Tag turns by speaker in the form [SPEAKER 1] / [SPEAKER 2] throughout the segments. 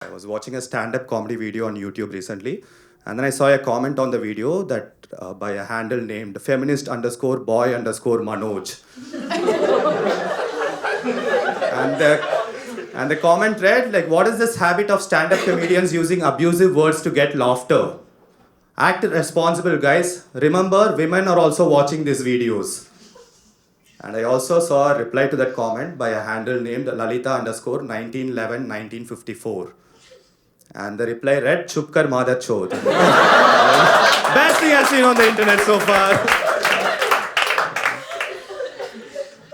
[SPEAKER 1] I was watching a stand-up comedy video on YouTube recently, and then I saw a comment on the video that by a handle named feminist underscore boy underscore Manoj. And the comment read like, "What is this habit of stand-up comedians using abusive words to get laughter? Act responsible, guys. Remember, women are also watching these videos." And I also saw a reply to that comment by a handle named Lalita underscore 1911 1954. And the reply read, "Chup kar mother chod." Best thing I've seen on the internet so far.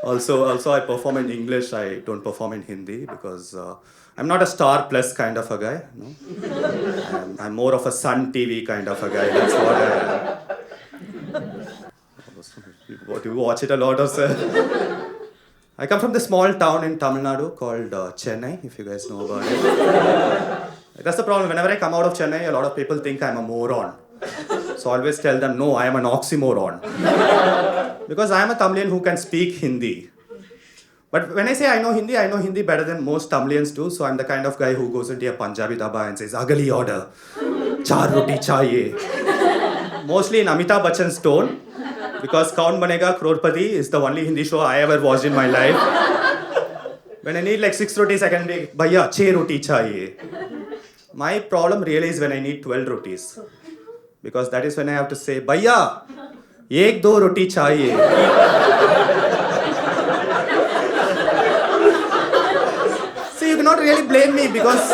[SPEAKER 1] Also, I perform in English. I don't perform in Hindi because I'm not a star plus kind of a guy. No? I'm more of a Sun TV kind of a guy. That's what I am. What, do you watch it a lot or sir? I come from the small town in Tamil Nadu called Chennai, if you guys know about it. That's the problem. Whenever I come out of Chennai, a lot of people think I'm a moron. So I always tell them, no, I am an oxymoron. Because I am a Tamilian who can speak Hindi. But when I say I know Hindi better than most Tamilians do. So I'm the kind of guy who goes into a Punjabi dhaba and says, "Agali order, char roti chahiye." Mostly in Amitabh Bachchan's tone. Because Kaun Banega Crorepati is the only Hindi show I ever watched in my life. When I need like 6 rotis, I can be, "Bhaiya, 6 roti chahiye." My problem really is when I need 12 rotis. Because that is when I have to say, "Bhaiya, ek do roti chahiye." See, you cannot really blame me because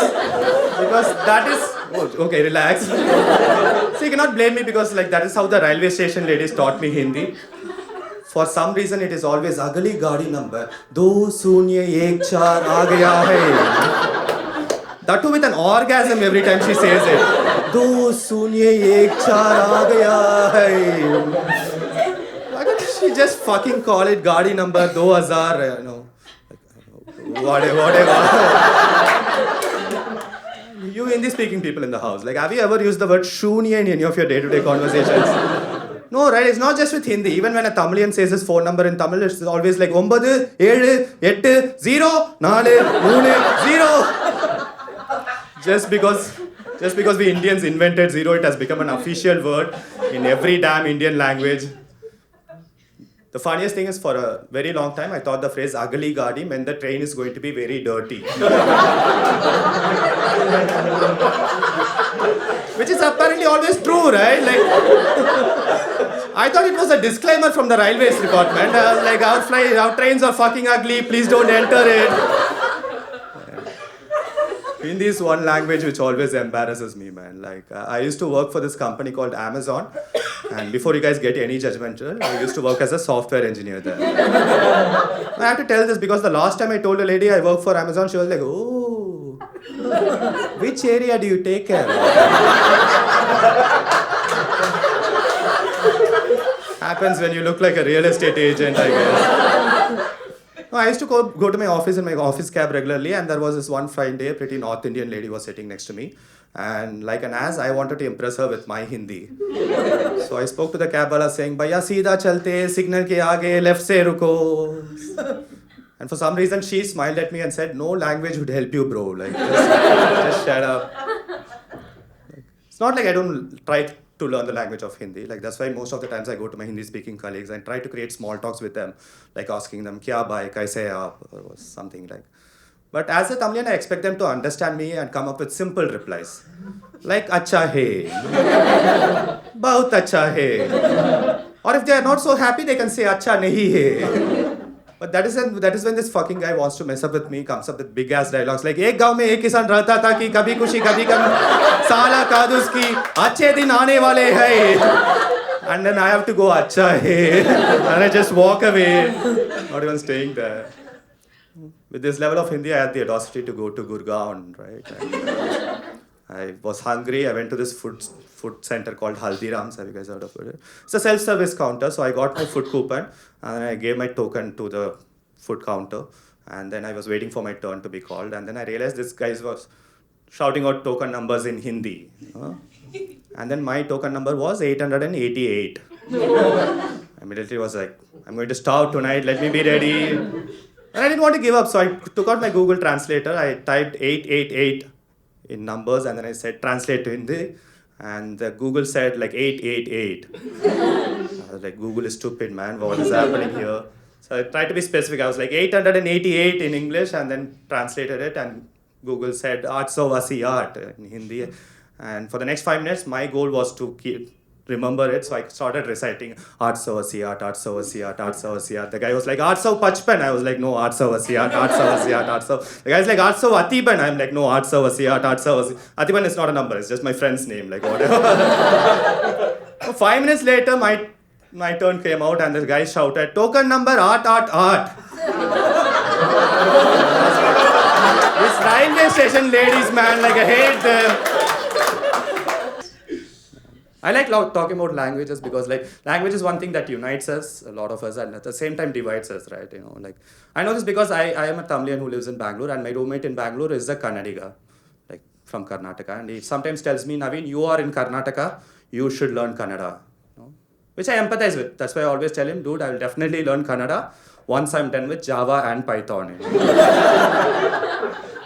[SPEAKER 1] that is... Oh, okay, relax. So you cannot blame me because like that is how the railway station ladies taught me Hindi. For some reason it is always "Agali gaadi number 201 aa gaya hai." That too with an orgasm every time she says it. 201 aa gaya hai. Why can't she just fucking call it gaadi number 2000? You know, whatever. You Hindi speaking people in the house, like have you ever used the word "shunya" in any of your day-to-day conversations? No, right? It's not just with Hindi. Even when a Tamilian says his phone number in Tamil, it's always like 9, 7, 8, 0, 4, 3, 0. Just because we Indians invented zero, it has become an official word in every damn Indian language. The funniest thing is, for a very long time, I thought the phrase "Agali Gadi" meant the train is going to be very dirty. Which is apparently always true, right? Like, I thought it was a disclaimer from the railways department. I was like, our trains are fucking ugly, please don't enter it. Hindi is one language which always embarrasses me, man. Like, I used to work for this company called Amazon. And before you guys get any judgmental, I used to work as a software engineer there. I have to tell this because the last time I told a lady I work for Amazon, she was like, "Oh, which area do you take care of?" Happens when you look like a real estate agent, I guess. No, I used to go to my office in my office cab regularly, and there was this one fine day, a pretty North Indian lady was sitting next to me. And like an ass, I wanted to impress her with my Hindi. So I spoke to the cab wala saying, "Bhaiya, seedha chalte, signal ke aage, left se ruko." And for some reason, she smiled at me and said, "No language would help you, bro. Like, just shut up." It's not like I don't try to learn the language of Hindi. Like, that's why most of the times I go to my Hindi-speaking colleagues and try to create small talks with them, like asking them, "Kya bhai, kaise aap?" or something like. But as a Tamilian, I expect them to understand me and come up with simple replies. Like, "Acha hai." "Bahut acha hai." Or if they are not so happy, they can say, "Acha nahi hai." But that is when this fucking guy wants to mess up with me, comes up with big ass dialogues like, "Ek gaon mein ek kisan rehta tha ki kabhi khushi kabhi gam, sala kaad uski, achhe din aane wale hai." And then I have to go, "Acha hai." And I just walk away, not even staying there. With this level of Hindi, I had the audacity to go to Gurgaon, right? And, I was hungry. I went to this food center called Haldiram's. Have you guys heard of it? It's a self-service counter. So I got my food coupon and I gave my token to the food counter. And then I was waiting for my turn to be called. And then I realized this guy was shouting out token numbers in Hindi. And then my token number was 888. I immediately was like, "I'm going to starve tonight. Let me be ready." And I didn't want to give up, so I took out my Google Translator. I typed 888 in numbers, and then I said translate to Hindi, and Google said like 888. I was like, Google is stupid, man. What is happening here? So I tried to be specific. I was like 888 in English, and then translated it, and Google said 888 in Hindi. And for the next 5 minutes, my goal was to remember it. So I started reciting 888, 888, 888. The guy was like 855. I was like, no, 888, 888, 888. The guy's like 885. I'm like, no, 888, 888. Atiban is not a number. It's just my friend's name. Like whatever. So 5 minutes later, my turn came out, and the guy shouted, token number 888. This railway station ladies, man, like I hate them. I like talking about languages because like language is one thing that unites us, a lot of us, and at the same time divides us, right? You know, like I know this because I am a Tamilian who lives in Bangalore, and my roommate in Bangalore is a Kannadiga, like from Karnataka, and he sometimes tells me, Naveen, you are in Karnataka, you should learn Kannada, you know? Which I empathize with. That's why I always tell him, dude, I will definitely learn Kannada once I'm done with Java and Python. You know?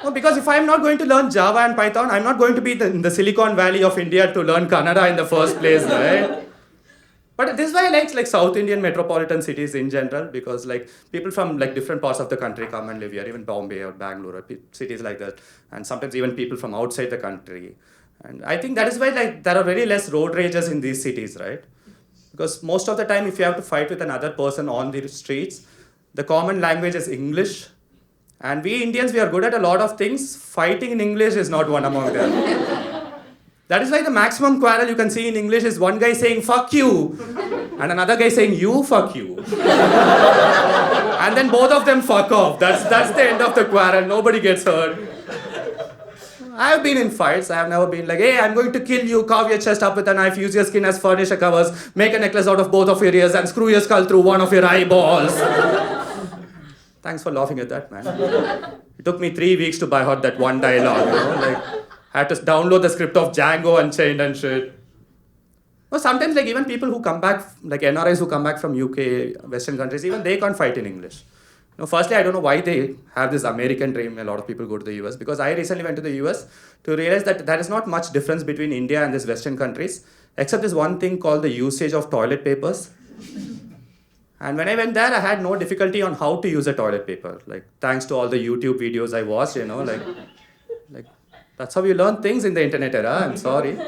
[SPEAKER 1] No, because if I'm not going to learn Java and Python, I'm not going to be in the Silicon Valley of India to learn Kannada in the first place, right? But this is why I like South Indian metropolitan cities in general, because like people from like different parts of the country come and live here, even Bombay or Bangalore or cities like that, and sometimes even people from outside the country. And I think that is why like there are very less road rages in these cities, right? Because most of the time, if you have to fight with another person on the streets, the common language is English. And we Indians, we are good at a lot of things. Fighting in English is not one among them. That is why the maximum quarrel you can see in English is one guy saying, fuck you, and another guy saying, you fuck you. And then both of them fuck off. That's the end of the quarrel. Nobody gets hurt. I have been in fights. I have never been like, hey, I'm going to kill you, carve your chest up with a knife, use your skin as furniture covers, make a necklace out of both of your ears, and screw your skull through one of your eyeballs. Thanks for laughing at that, man. It took me 3 weeks to buy out that one dialogue, you know? Like, I had to download the script of Django Unchained and shit. Well, sometimes, like, even people who come back, like NRIs who come back from UK, Western countries, even they can't fight in English. You know, firstly, I don't know why they have this American dream. A lot of people go to the US, because I recently went to the US to realize that there is not much difference between India and these Western countries, except this one thing called the usage of toilet papers. And when I went there, I had no difficulty on how to use a toilet paper. Like, thanks to all the YouTube videos I watched, you know, like that's how you learn things in the internet era, I'm sorry.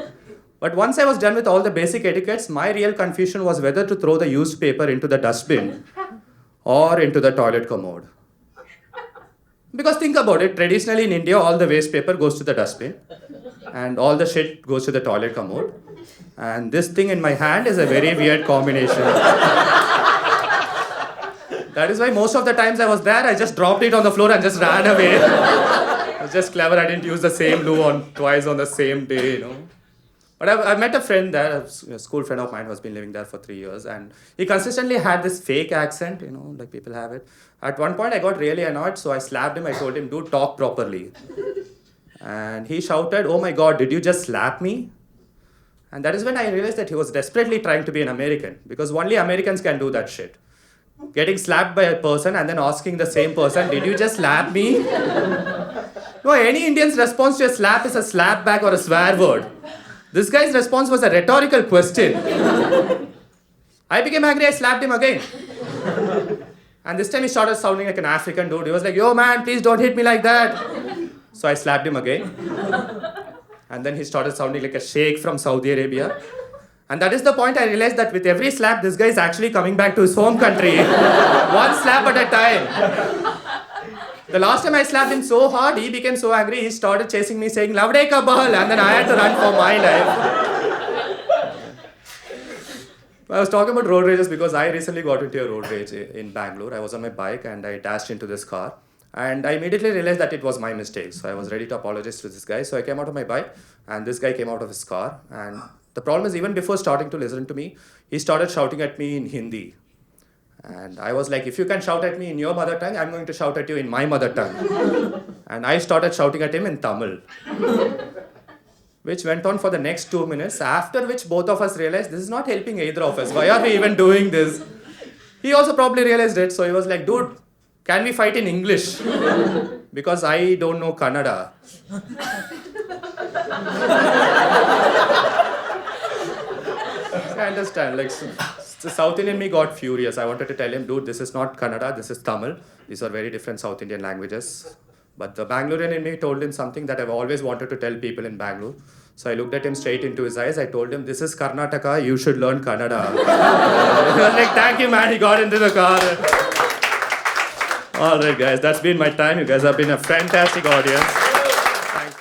[SPEAKER 1] But once I was done with all the basic etiquettes, my real confusion was whether to throw the used paper into the dustbin or into the toilet commode. Because think about it, traditionally in India, all the waste paper goes to the dustbin and all the shit goes to the toilet commode. And this thing in my hand is a very weird combination. That is why most of the times I was there, I just dropped it on the floor and just ran away. It was just clever, I didn't use the same loo twice on the same day, you know. But I met a friend there, a school friend of mine who has been living there for 3 years, and he consistently had this fake accent, you know, like people have it. At one point I got really annoyed, so I slapped him. I told him, dude, talk properly. And he shouted, oh my God, did you just slap me? And that is when I realized that he was desperately trying to be an American, because only Americans can do that shit. Getting slapped by a person and then asking the same person, did you just slap me? No, any Indian's response to a slap is a slap back or a swear word. This guy's response was a rhetorical question. I became angry, I slapped him again. And this time he started sounding like an African dude. He was like, yo man, please don't hit me like that. So I slapped him again. And then he started sounding like a sheikh from Saudi Arabia. And that is the point I realized that with every slap, this guy is actually coming back to his home country. One slap at a time. The last time I slapped him so hard, he became so angry, he started chasing me saying, Lavde ka bal, and then I had to run for my life. I was talking about road rages because I recently got into a road rage in Bangalore. I was on my bike and I dashed into this car. And I immediately realized that it was my mistake. So I was ready to apologize to this guy. So I came out of my bike and this guy came out of his car. And the problem is, even before starting to listen to me, he started shouting at me in Hindi. And I was like, if you can shout at me in your mother tongue, I'm going to shout at you in my mother tongue. And I started shouting at him in Tamil. Which went on for the next 2 minutes, after which both of us realized this is not helping either of us. Why are we even doing this? He also probably realized it, so he was like, dude, can we fight in English? because I don't know Kannada. I understand. Like, the South Indian me got furious. I wanted to tell him, dude, this is not Kannada, this is Tamil. These are very different South Indian languages. But the Bangalorean in me told him something that I've always wanted to tell people in Bangalore. So I looked at him straight into his eyes. I told him, this is Karnataka, you should learn Kannada. He was like, thank you, man. He got into the car. All right, guys, that's been my time. You guys have been a fantastic audience.